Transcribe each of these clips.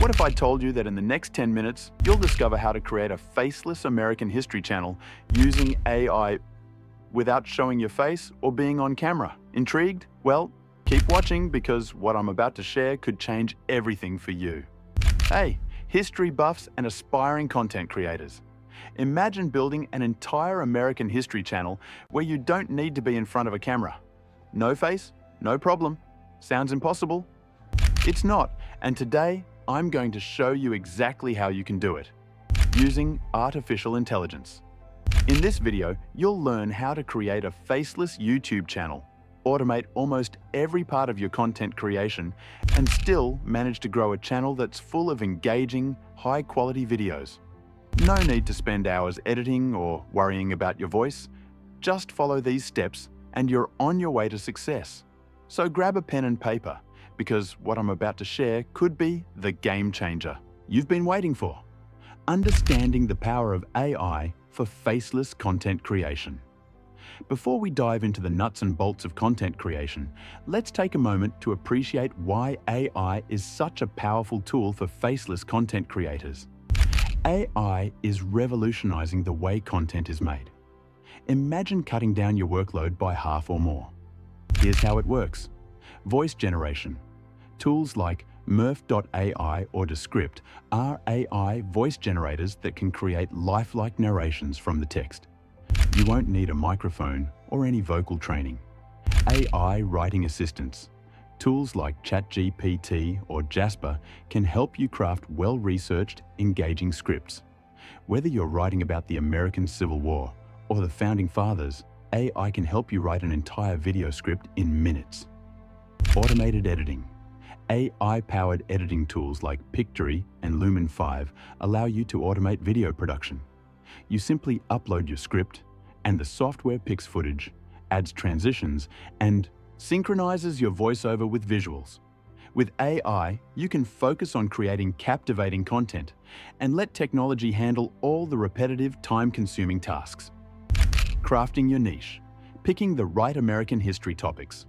What if I told you that in the next 10 minutes, you'll discover how to create a faceless American history channel using AI without showing your face or being on camera? Intrigued? Well, keep watching because what I'm about to share could change everything for you. Hey, history buffs and aspiring content creators. Imagine building an entire American history channel where you don't need to be in front of a camera. No face? No problem. Sounds impossible? It's not, and today I'm going to show you exactly how you can do it, using artificial intelligence. In this video, you'll learn how to create a faceless YouTube channel, automate almost every part of your content creation, and still manage to grow a channel that's full of engaging, high-quality videos. No need to spend hours editing or worrying about your voice. Just follow these steps and you're on your way to success. So grab a pen and paper, because what I'm about to share could be the game changer you've been waiting for. Understanding the power of AI for faceless content creation. Before we dive into the nuts and bolts of content creation, let's take a moment to appreciate why AI is such a powerful tool for faceless content creators. AI is revolutionizing the way content is made. Imagine cutting down your workload by half or more. Here's how it works. Voice generation. Tools like Murph.ai or Descript are AI voice generators that can create lifelike narrations from the text. You won't need a microphone or any vocal training. AI writing assistants. Tools like ChatGPT or Jasper can help you craft well-researched, engaging scripts. Whether you're writing about the American Civil War or the Founding Fathers, AI can help you write an entire video script in minutes. Automated editing. AI-powered editing tools like Pictory and Lumen 5 allow you to automate video production. You simply upload your script, and the software picks footage, adds transitions, and synchronizes your voiceover with visuals. With AI, you can focus on creating captivating content and let technology handle all the repetitive, time-consuming tasks. Crafting your niche. Picking the right American history topics.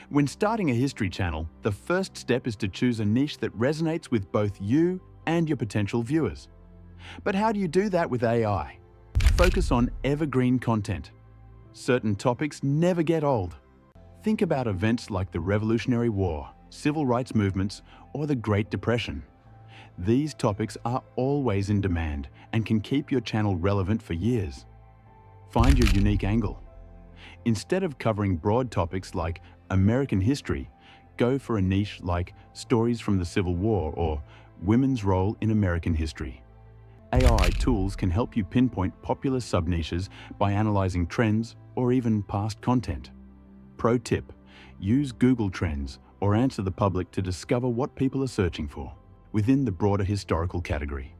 When starting a history channel, the first step is to choose a niche that resonates with both you and your potential viewers. But how do you do that with AI? Focus on evergreen content. Certain topics never get old. Think about events like the Revolutionary War, civil rights movements, or the Great Depression. These topics are always in demand and can keep your channel relevant for years. Find your unique angle. Instead of covering broad topics like American history, go for a niche like stories from the Civil War or women's role in American history. AI tools can help you pinpoint popular sub-niches by analyzing trends or even past content. Pro tip: use Google Trends or Answer the Public to discover what people are searching for within the broader historical category.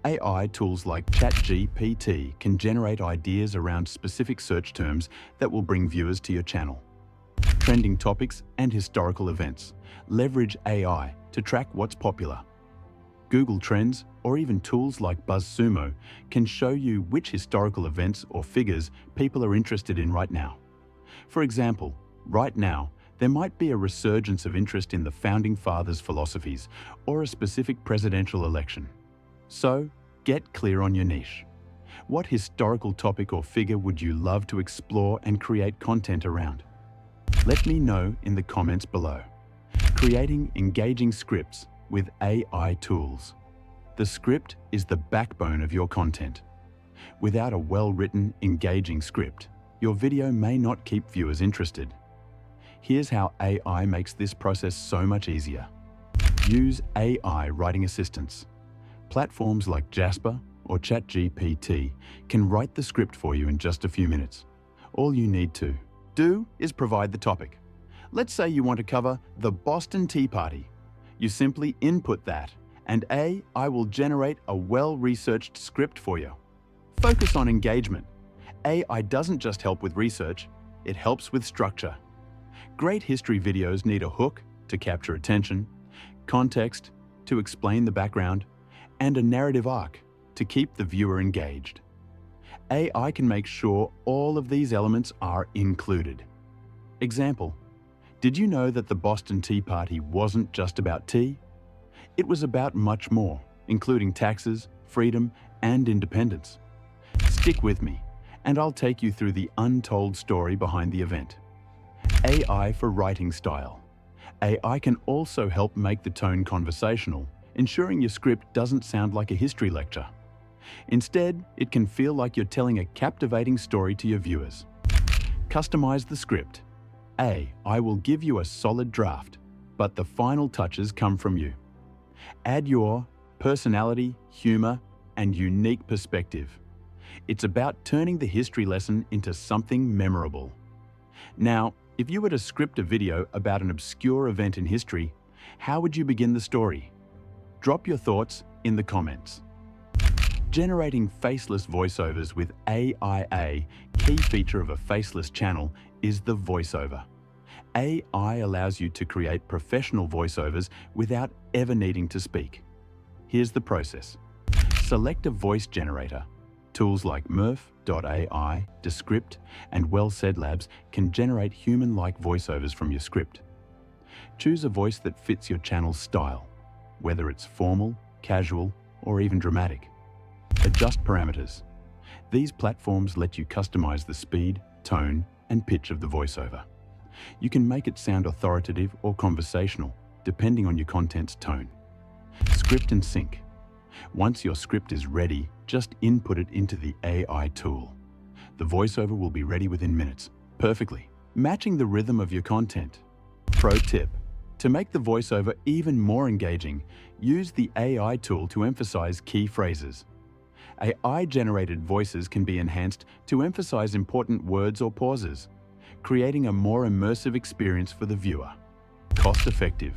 AI tools like ChatGPT can generate ideas around specific search terms that will bring viewers to your channel. Trending topics and historical events. Leverage AI to track what's popular. Google Trends or even tools like BuzzSumo can show you which historical events or figures people are interested in right now. For example, right now, there might be a resurgence of interest in the Founding Fathers' philosophies or a specific presidential election. So, get clear on your niche. What historical topic or figure would you love to explore and create content around? Let me know in the comments below. Creating engaging scripts with AI tools. The script is the backbone of your content. Without a well-written, engaging script, your video may not keep viewers interested. Here's how AI makes this process so much easier. Use AI writing assistants. Platforms like Jasper or ChatGPT can write the script for you in just a few minutes. All you need to do is provide the topic. Let's say you want to cover the Boston Tea Party. You simply input that, and AI will generate a well-researched script for you. Focus on engagement. AI doesn't just help with research, it helps with structure. Great history videos need a hook to capture attention, context to explain the background, and a narrative arc to keep the viewer engaged. AI can make sure all of these elements are included. Example: did you know that the Boston Tea Party wasn't just about tea? It was about much more, including taxes, freedom, and independence. Stick with me, and I'll take you through the untold story behind the event. AI for writing style. AI can also help make the tone conversational, ensuring your script doesn't sound like a history lecture. Instead, it can feel like you're telling a captivating story to your viewers. Customize the script. I will give you a solid draft, but the final touches come from you. Add your personality, humor, and unique perspective. It's about turning the history lesson into something memorable. Now, if you were to script a video about an obscure event in history, how would you begin the story? Drop your thoughts in the comments. Generating faceless voiceovers with AI. Key feature of a faceless channel is the voiceover. AI allows you to create professional voiceovers without ever needing to speak. Here's the process. Select a voice generator. Tools like Murph.ai, Descript, and Well Said Labs can generate human-like voiceovers from your script. Choose a voice that fits your channel's style, whether it's formal, casual, or even dramatic. Adjust parameters. These platforms let you customize the speed, tone, and pitch of the voiceover. You can make it sound authoritative or conversational, depending on your content's tone. Script and sync. Once your script is ready, just input it into the AI tool. The voiceover will be ready within minutes, perfectly, matching the rhythm of your content. Pro tip: to make the voiceover even more engaging, use the AI tool to emphasize key phrases. AI-generated voices can be enhanced to emphasize important words or pauses, creating a more immersive experience for the viewer. Cost-effective.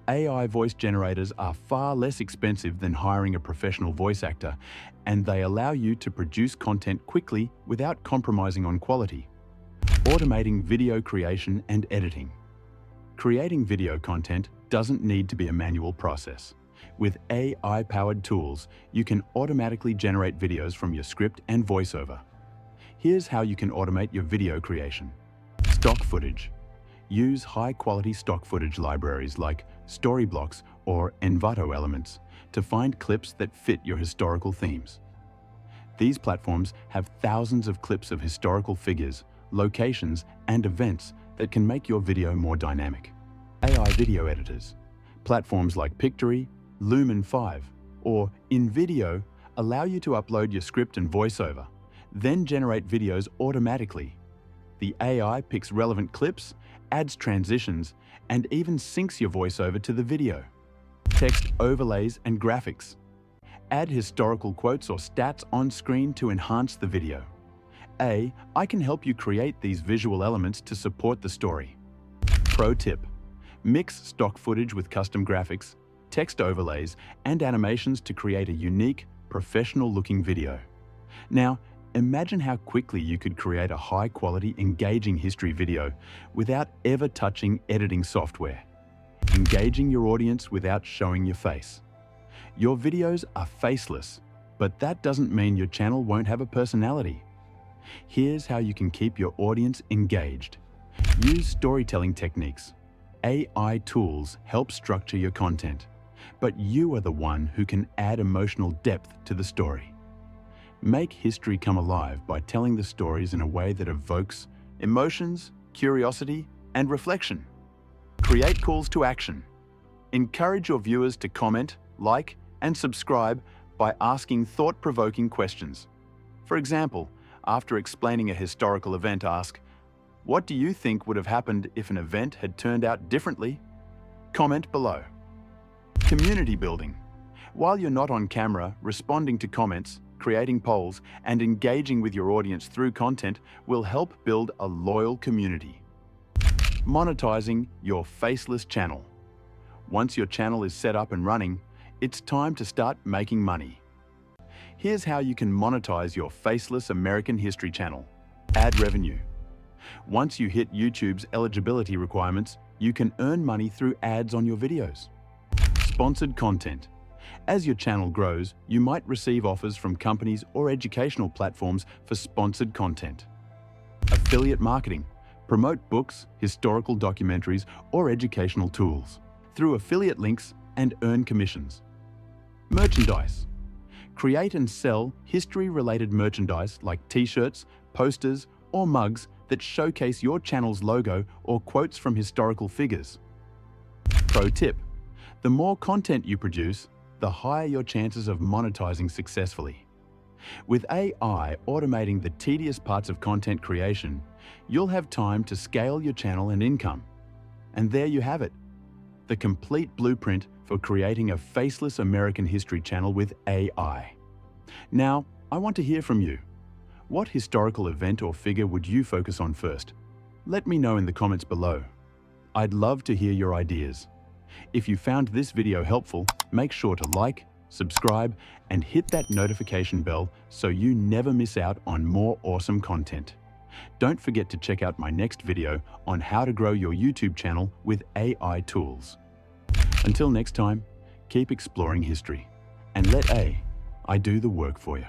AI voice generators are far less expensive than hiring a professional voice actor, and they allow you to produce content quickly without compromising on quality. Automating video creation and editing. Creating video content doesn't need to be a manual process. With AI-powered tools, you can automatically generate videos from your script and voiceover. Here's how you can automate your video creation. Stock footage. Use high-quality stock footage libraries like Storyblocks or Envato Elements to find clips that fit your historical themes. These platforms have thousands of clips of historical figures, locations, and events that can make your video more dynamic. AI video editors. Platforms like Pictory, Lumen 5, or InVideo allow you to upload your script and voiceover, then generate videos automatically. The AI picks relevant clips, adds transitions, and even syncs your voiceover to the video. Text overlays and graphics. Add historical quotes or stats on screen to enhance the video. I can help you create these visual elements to support the story. Pro tip: mix stock footage with custom graphics, text overlays, and animations to create a unique, professional-looking video. Now, imagine how quickly you could create a high-quality, engaging history video without ever touching editing software. Engaging your audience without showing your face. Your videos are faceless, but that doesn't mean your channel won't have a personality. Here's how you can keep your audience engaged. Use storytelling techniques. AI tools help structure your content, but you are the one who can add emotional depth to the story. Make history come alive by telling the stories in a way that evokes emotions, curiosity, and reflection. Create calls to action. Encourage your viewers to comment, like, and subscribe by asking thought-provoking questions. For example, after explaining a historical event, ask, "What do you think would have happened if an event had turned out differently?" Comment below. Community building. While you're not on camera, responding to comments, creating polls, and engaging with your audience through content will help build a loyal community. Monetizing your faceless channel. Once your channel is set up and running, it's time to start making money. Here's how you can monetize your faceless American history channel. Ad revenue. Once you hit YouTube's eligibility requirements, you can earn money through ads on your videos. Sponsored content. As your channel grows, you might receive offers from companies or educational platforms for sponsored content. Affiliate marketing. Promote books, historical documentaries, or educational tools. Through affiliate links, and earn commissions. Merchandise. Create and sell history-related merchandise like t-shirts, posters, or mugs that showcase your channel's logo or quotes from historical figures. Pro tip: the more content you produce, the higher your chances of monetizing successfully. With AI automating the tedious parts of content creation, you'll have time to scale your channel and income. And there you have it, the complete blueprint for creating a faceless American history channel with AI. Now, I want to hear from you. What historical event or figure would you focus on first? Let me know in the comments below. I'd love to hear your ideas. If you found this video helpful, make sure to like, subscribe, and hit that notification bell so you never miss out on more awesome content. Don't forget to check out my next video on how to grow your YouTube channel with AI tools. Until next time, keep exploring history and let AI do the work for you.